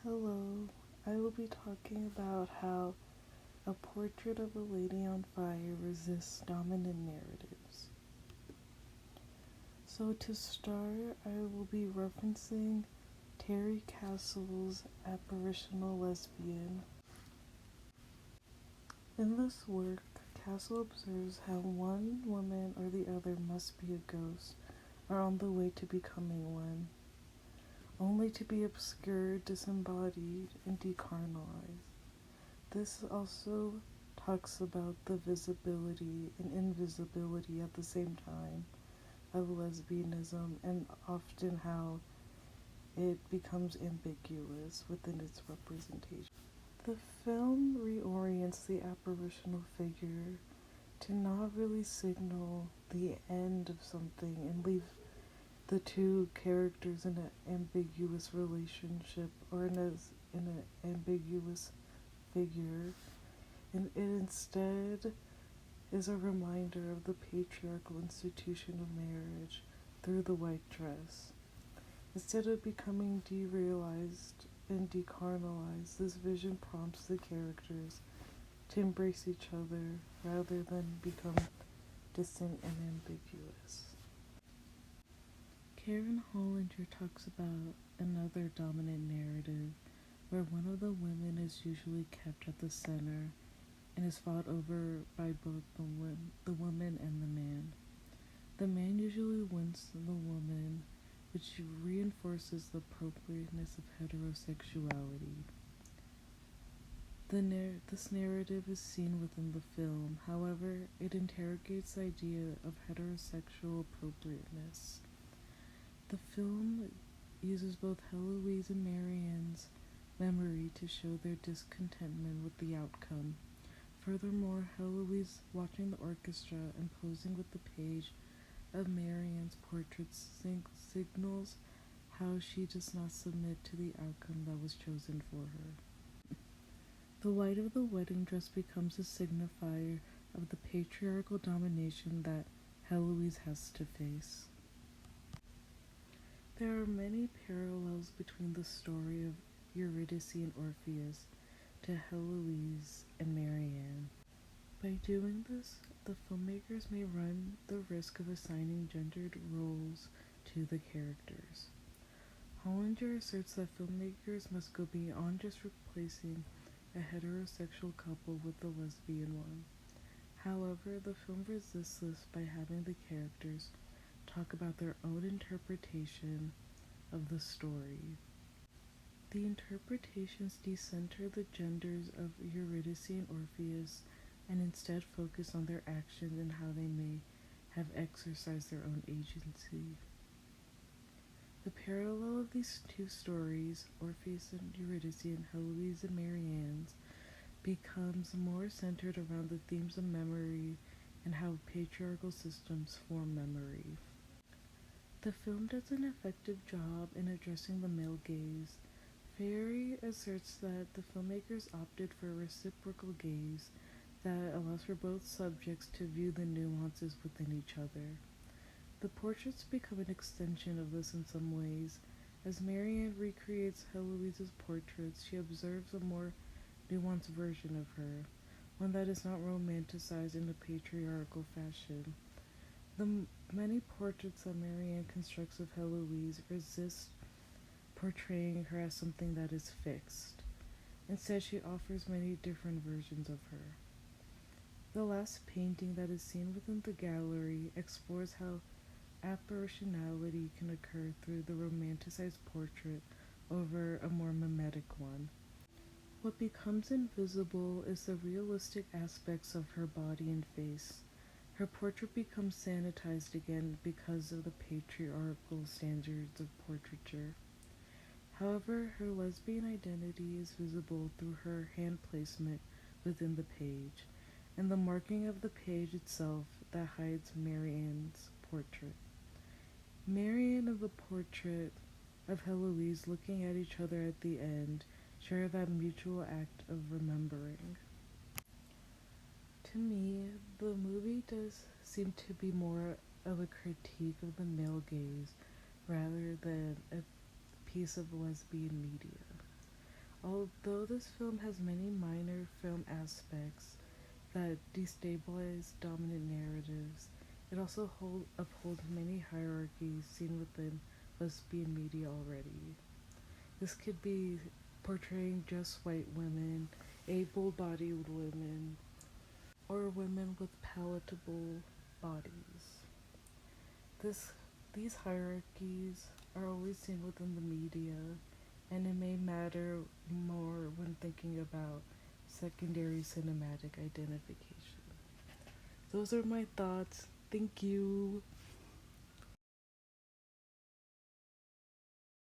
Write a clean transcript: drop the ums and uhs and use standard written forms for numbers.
Hello, I will be talking about how a portrait of a lady on fire resists dominant narratives. So, to start, I will be referencing Terry Castle's Apparitional Lesbian. In this work, Castle observes how one woman or the other must be a ghost or on the way to becoming one, only to be obscured, disembodied, and decarnalized. This also talks about the visibility and invisibility at the same time of lesbianism and often how it becomes ambiguous within its representation. The film reorients the apparitional figure to not really signal the end of something and leave the two characters in an ambiguous relationship or in an ambiguous figure, and it instead is a reminder of the patriarchal institution of marriage through the white dress. Instead of becoming derealized and decarnalized, this vision prompts the characters to embrace each other rather than become distant and ambiguous. Karen Hollinger talks about another dominant narrative where one of the women is usually kept at the center and is fought over by both the woman and the man. The man usually wins the woman, which reinforces the appropriateness of heterosexuality. This narrative is seen within the film, however, it interrogates the idea of heterosexual appropriateness. The film uses both Heloise and Marianne's memory to show their discontentment with the outcome. Furthermore, Heloise, watching the orchestra and posing with the page of Marianne's portrait, signals how she does not submit to the outcome that was chosen for her. The white of the wedding dress becomes a signifier of the patriarchal domination that Heloise has to face. There are many parallels between the story of Eurydice and Orpheus to Heloise and Marianne. By doing this, the filmmakers may run the risk of assigning gendered roles to the characters. Hollinger asserts that filmmakers must go beyond just replacing a heterosexual couple with a lesbian one. However, the film resists this by having the characters talk about their own interpretation of the story. The interpretations decenter the genders of Eurydice and Orpheus and instead focus on their actions and how they may have exercised their own agency. The parallel of these two stories, Orpheus and Eurydice and Heloise and Marianne's, becomes more centered around the themes of memory and how patriarchal systems form memory. The film does an effective job in addressing the male gaze. Ferry asserts that the filmmakers opted for a reciprocal gaze that allows for both subjects to view the nuances within each other. The portraits become an extension of this in some ways. As Marianne recreates Heloise's portraits, she observes a more nuanced version of her, one that is not romanticized in a patriarchal fashion. The many portraits that Marianne constructs of Heloise resist portraying her as something that is fixed. Instead, she offers many different versions of her. The last painting that is seen within the gallery explores how apparitionality can occur through the romanticized portrait over a more mimetic one. What becomes invisible is the realistic aspects of her body and face. Her portrait becomes sanitized again because of the patriarchal standards of portraiture. However, her lesbian identity is visible through her hand placement within the page, and the marking of the page itself that hides Marianne's portrait. Marianne and the portrait of Heloise looking at each other at the end share that mutual act of remembering. To me, the movie does seem to be more of a critique of the male gaze rather than a piece of lesbian media. Although this film has many minor film aspects that destabilize dominant narratives, it also upholds many hierarchies seen within lesbian media already. This could be portraying just white women, able bodied women, or women with palatable bodies. This, these hierarchies are always seen within the media, and it may matter more when thinking about secondary cinematic identification. Those are my thoughts. Thank you.